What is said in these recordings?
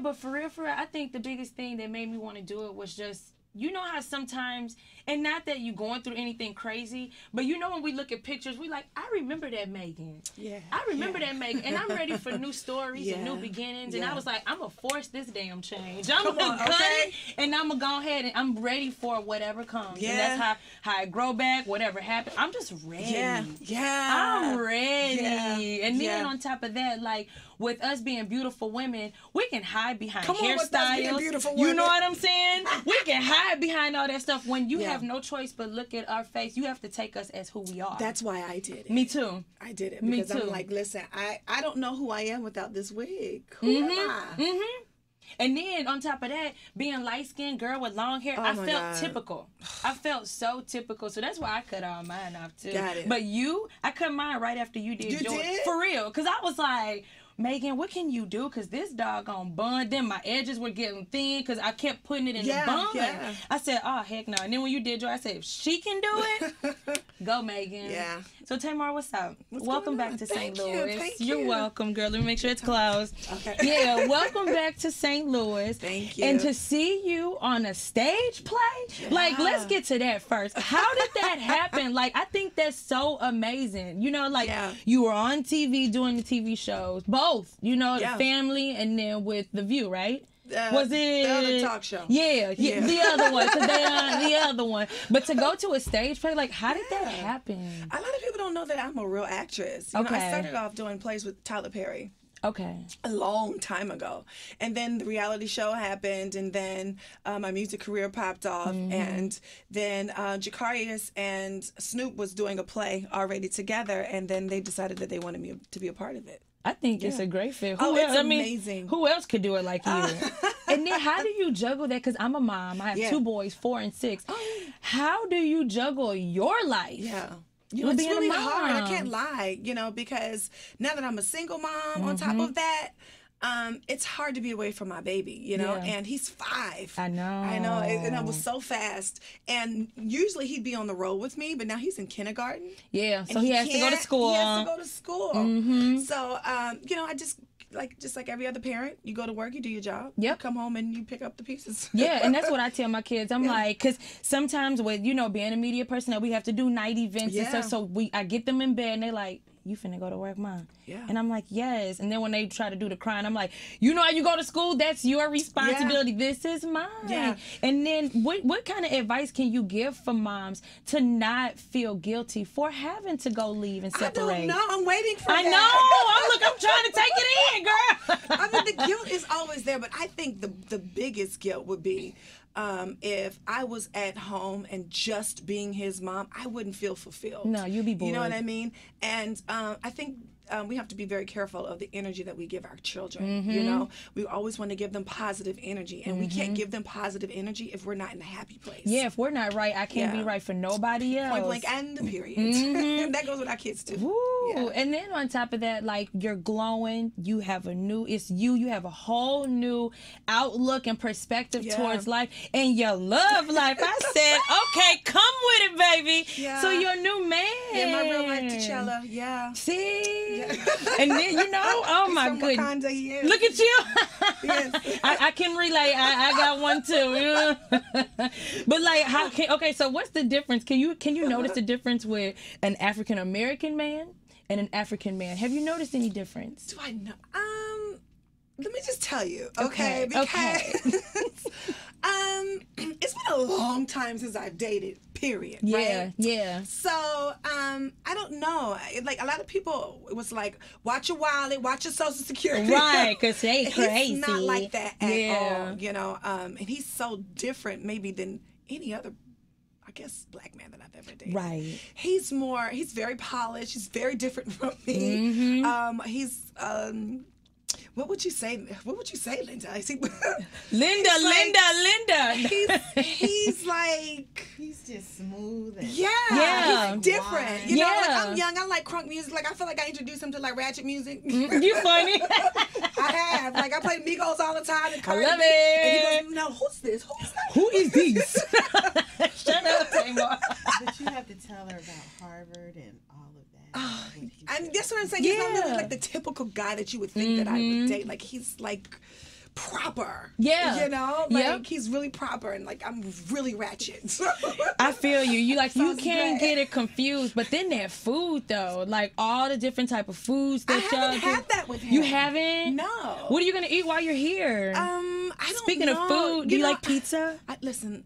But for real, I think the biggest thing that made me want to do it was just, you know how sometimes, and not that you going through anything crazy, but you know when we look at pictures, we like, I remember that Megan. Yeah. I remember that Megan. And I'm ready for new stories and new beginnings. And I was like, I'm going to force this damn change. I'm going to cut it, and I'm going to go ahead and I'm ready for whatever comes. Yeah. And that's how I grow back, whatever happens. I'm just ready. Yeah. Yeah. I'm ready. Yeah. And then on top of that, like, with us being beautiful women, we can hide behind Come on, with us being hairstyles. beautiful women. You know what I'm saying? We can hide behind all that stuff when you have no choice but look at our face. You have to take us as who we are. That's why I did it. Me too. I did it because I'm like, listen, I don't know who I am without this wig. Who am I? Mm-hmm. And then on top of that, being light-skinned girl with long hair, I felt typical. I felt so typical. So that's why I cut all mine off too. Got it. But I cut mine right after you did yours. Did? For real. Because I was like, Megan, what can you do? Because this doggone bun, then my edges were getting thin because I kept putting it in the bun. Yeah. I said, oh, heck no. And then when you did yours, I said, if she can do it, go, Megan. Yeah. So, Tamar, what's up? Welcome back to St. Louis. Thank You're welcome, girl. Let me make sure it's closed. Okay. Yeah, welcome back to St. Louis. Thank you. And to see you on a stage play, like, let's get to that first. How did that happen? Like, I think that's so amazing. You know, like, you were on TV doing the TV shows, both, you know, the family and then with The View, right? Was it the other talk show? Yeah, the other one. So they on the other one. But to go to a stage play, like, how did that happen? A lot of people don't know that I'm a real actress. You know, I started off doing plays with Tyler Perry. Okay. A long time ago. And then the reality show happened, and then my music career popped off, and then Jacarius and Snoop was doing a play already together, and then they decided that they wanted me to be a part of it. I think it's a great fit. It's amazing. Who else could do it like you? And then how do you juggle that? Because I'm a mom. I have 2 boys, 4 and 6. How do you juggle your life? Yeah. You know, it's really hard. I can't lie, you know, because now that I'm a single mom, on top of that, it's hard to be away from my baby, you know, and he's 5. I know. And I was so fast. And usually he'd be on the road with me, but now he's in kindergarten. Yeah, so he has to go to school. He has to go to school. So, you know, I just like every other parent, you go to work, you do your job, you come home and you pick up the pieces. Yeah, and that's what I tell my kids. I'm like, because sometimes with, you know, being a media personnel, we have to do night events and stuff. So I get them in bed and they're like, you finna go to work, Mom? Yeah. And I'm like, yes. And then when they try to do the crying, I'm like, you know how you go to school? That's your responsibility. This is mine. Yeah. And then what kind of advice can you give for moms to not feel guilty for having to go leave and separate? I don't know. I'm waiting for that. I know. I'm trying to take it in, girl. I mean, the guilt is always there, but I think the biggest guilt would be if I was at home and just being his mom, I wouldn't feel fulfilled. No, you'd be bored. You know what I mean? And I think we have to be very careful of the energy that we give our children. You know, we always want to give them positive energy, and we can't give them positive energy if we're not in a happy place. Yeah, if we're not right, I can't be right for nobody else. Point blank and the period. That goes with our kids too. Woo. And then on top of that, like, you're glowing. You have you have a whole new outlook and perspective towards life, and your love life. I said, okay, come with it, baby. Yeah. So your new man. Yeah, my real life T'Challa. Yeah. See? Yeah. And then, you know, oh my goodness. He is. Look at you. Yes. I can relate. I got one too. But like, okay, so what's the difference? Can you notice the difference with an African American man and an African man? Have you noticed any difference? Do I know? Let me just tell you, okay? Because it's been a long time since I've dated, period. Yeah, right? yeah. So, I don't know. Like, a lot of people, it was like, watch your wallet, watch your Social Security. Right, because they crazy. He's not like that at all, you know. And he's so different maybe than any other, I guess, black man that I've ever dated. Right. He's very polished. He's very different from me. He's what would you say? What would you say, Linda? I see. Linda. He's like, he's just smooth. And he's different. You know, like, I'm young. I like crunk music. Like, I feel like I introduced him to like ratchet music. You funny. I have. Like, I play Migos all the time. And I love it. And he goes, no, who's this? Who's that? Who is this? Shut up, Tamar. But you have to tell her about Harvard and all of that. And that's what I'm saying. He's not really like the typical guy that you would think that I would date. Like, he's like proper. Yeah. You know? Like, he's really proper, and, like, I'm really ratchet. I feel you. You like, you can't great. get it confused. But then that food, though, like, all the different type of foods that I haven't had that with him. You haven't? No. What are you going to eat while you're here? I don't Speaking know. of food, do you like pizza? Listen,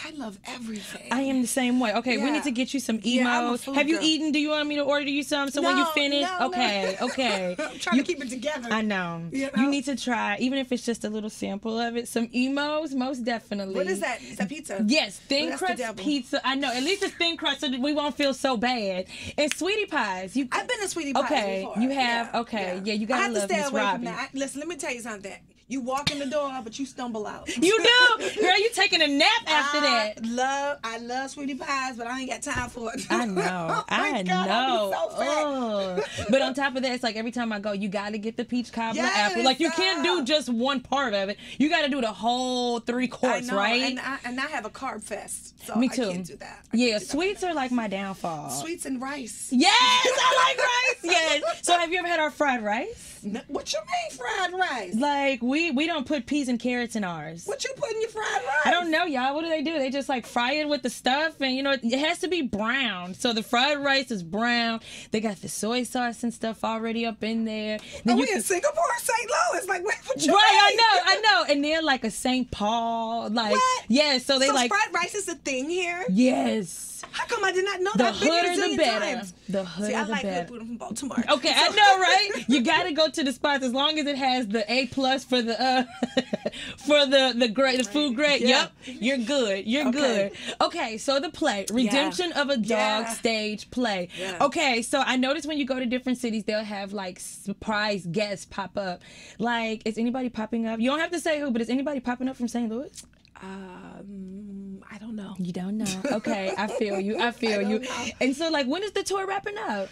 I love everything. I am the same way. Okay, we need to get you some emos. Yeah, I'm a food Have you girl. eaten? Do you want me to order you some? So when you finish, no. okay. I'm trying to keep it together. I know. You need to try, even if it's just a little sample of it. Some emos, most definitely. What is that? Is that pizza? Yes, thin crust pizza. I know. At least it's thin crust so that we won't feel so bad. And sweetie pies. I've been to sweetie pies before. You have? Yeah, okay. Yeah, you gotta love Miss Robbie. I have to stay away from that. Listen, let me tell you something. You walk in the door, but you stumble out. You do? Girl, you taking a nap after that. I love sweetie pies, but I ain't got time for it. I know. I know. So but on top of that, it's like every time I go, you got to get the peach cobbler apple. Like, you can't do just one part of it. You got to do the whole 3 course, right? And I have a carb fest, so Me too. I can't do that. Sweets are like my downfall. Sweets and rice. Yes, I like rice. Yes. So have you ever had our fried rice? No, what you mean fried rice? Like, we don't put peas and carrots in ours. What you put in your fried rice? I don't know, y'all. What do? They just like fry it with the stuff, and you know it has to be brown. So the fried rice is brown. They got the soy sauce and stuff already up in there. Then in Singapore, St. Louis? Like, what you mean? I know. And they're like a St. Paul, like what? Yeah. So they like fried rice is a thing here. Yes. How come I did not know the that? The hood the better. The hood I the like better. good food from Baltimore. Okay, I know, right? You got to go to the spots as long as it has the A+ for the for the grade, the food grade. Yeah. Yep, you're good. You're good. Okay, so the play, Redemption of a Dog stage play. Yeah. Okay, so I noticed when you go to different cities, they'll have like surprise guests pop up. Like, is anybody popping up? You don't have to say who, but is anybody popping up from St. Louis? I don't know. You don't know. Okay, I feel you. I feel you. Know. And so, like, when is the tour wrapping up?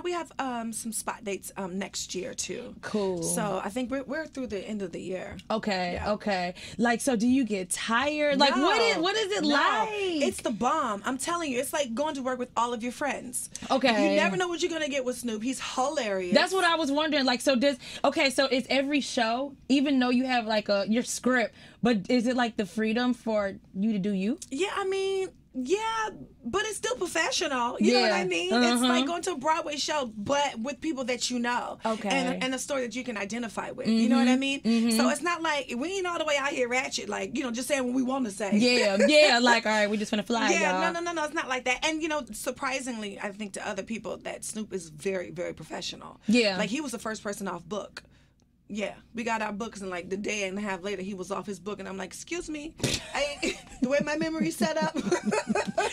We have some spot dates next year too. Cool. So I think we're through the end of the year. Okay. Yeah. Okay. Like, so do you get tired? Like, what is it like? It's the bomb. I'm telling you, it's like going to work with all of your friends. Okay. You never know what you're gonna get with Snoop. He's hilarious. That's what I was wondering. Like, so it's every show, even though you have like your script, but is it like the freedom for you to do you? Yeah, I mean, yeah, but it's still professional. You know what I mean? It's like going to a Broadway show, but with people that you know. Okay. And a story that you can identify with. You know what I mean? So it's not like, we ain't all the way out here ratchet, like, just saying what we want to say. Yeah, like, all right, we just want to fly, y'all. No, it's not like that. And, surprisingly, I think to other people, that Snoop is very, very professional. Yeah. Like, he was the first person off book. Yeah, we got our books, and like the day and a half later, he was off his book, and I'm like, excuse me, the way my memory's set up,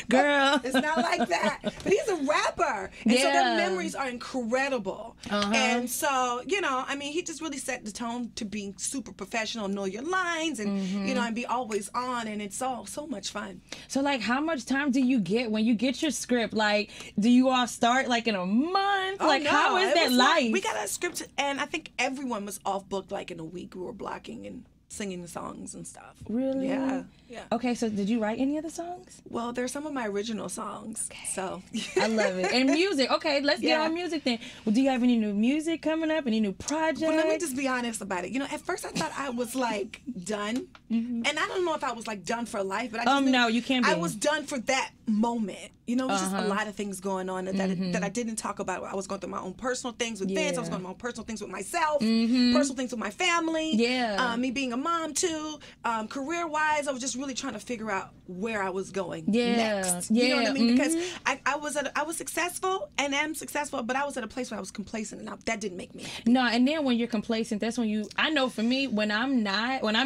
girl, it's not like that. But he's a rapper, and so their memories are incredible. And so, he just really set the tone to be super professional, know your lines, and and be always on, and it's so much fun. So, like, how much time do you get when you get your script? Like, do you all start like in a month? How is that life? We got a script, and I think everyone was off booked like in a week. We were blocking and singing the songs and stuff. Really? Yeah. Okay, so did you write any of the songs? Well, they're some of my original songs. Okay. So I love it. And music. Okay, let's get on music then. Well, do you have any new music coming up? Any new projects? Well, let me just be honest about it. At first I thought I was like done. And I don't know if I was like done for life, but I just no, you can't be. I was done for that moment. It was just a lot of things going on that I didn't talk about. I was going through my own personal things with Vince. I was going through my own personal things with myself, personal things with my family. Yeah. Me being a mom too. Career-wise, I was just really trying to figure out where I was going next. Yeah. You know what I mean? Because I was successful and am successful, but I was at a place where I was complacent, and that didn't make me happy. No, and then when you're complacent, that's when I know for me, when I'm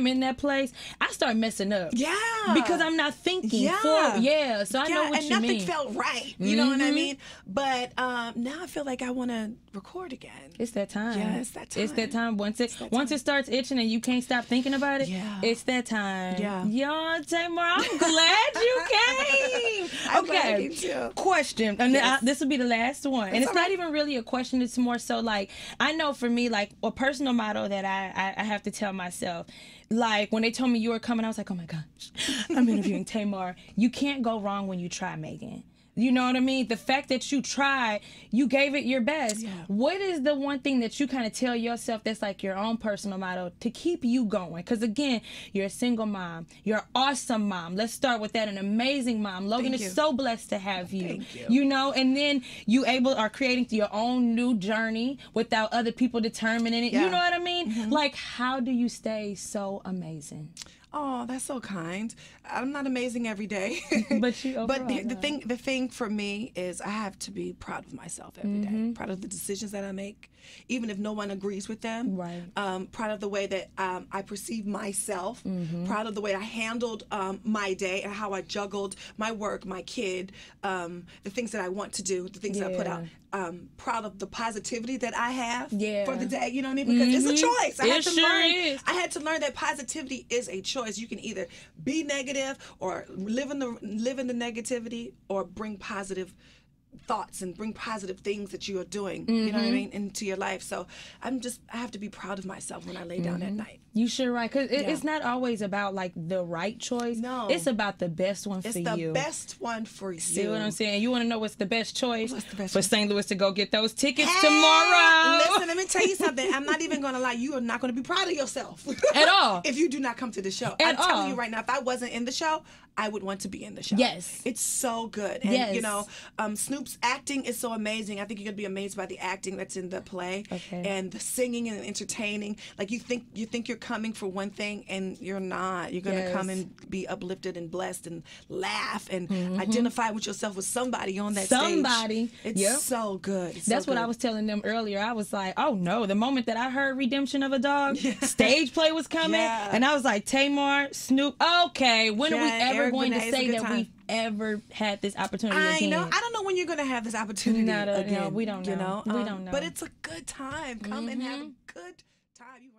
in that place, I start messing up. Yeah. Because I'm not thinking so I know what you mean. And nothing felt right. You know what I mean? But now I feel like I want to record again. It's that time. Yeah, it's that time. It's that time. Once it starts itching and you can't stop thinking about it, it's that time. Yeah. Y'all, Tamar, I'm glad you came. I'm glad you too. Question. And this will be the last one. And it's not even really a question. It's more so like, I know for me, like a personal motto that I have to tell myself. Like, when they told me you were coming, I was like, oh my gosh, I'm interviewing Tamar. You can't go wrong when you try, Megan. You know what I mean? The fact that you tried, you gave it your best. Yeah. What is the one thing that you kind of tell yourself that's like your own personal motto to keep you going? Because again, you're a single mom. You're an awesome mom. Let's start with that. An amazing mom. Logan is so blessed to have you. Thank you. You know, and then you are creating your own new journey without other people determining it. You know what I mean? Like, how do you stay so amazing? Oh, that's so kind. I'm not amazing every day. But you overall, But the thing for me is I have to be proud of myself every day. Proud of the decisions that I make, even if no one agrees with them. Right. Proud of the way that I perceive myself. Proud of the way I handled my day and how I juggled my work, my kid, the things that I want to do, the things that I put out. Proud of the positivity that I have for the day. You know what I mean? Because it's a choice. I had to learn that positivity is a choice. You can either be negative or live in the negativity, or bring positive thoughts and bring positive things that you are doing, you know what I mean, into your life. So I have to be proud of myself when I lay down at night. You should, right? Because it's not always about like the right choice. No. It's about the best one for you. It's the best one for you. See what I'm saying? You want to know what's the best choice? What's the best for St. Louis to go get those tickets tomorrow? Listen, let me tell you something. I'm not even going to lie. You are not going to be proud of yourself. At all. If you do not come to the show. I'm telling you right now, if I wasn't in the show, I would want to be in the show. Yes. It's so good. And, you know, Snoop's acting is so amazing. I think you're going to be amazed by the acting that's in the play. Okay. And the singing and entertaining. Like, you think you're coming for one thing, and you're not. You're going to come and be uplifted and blessed and laugh and identify with yourself with somebody on that stage. It's so good. That's what I was telling them earlier. I was like, oh, no. The moment that I heard Redemption of a Dog, stage play was coming. And I was like, Tamar, Snoop, okay, when are we ever going to say that we've ever had this opportunity again? I know. I don't know when you're going to have this opportunity again. No, we don't know. You know? We don't know. But it's a good time. Come and have a good time.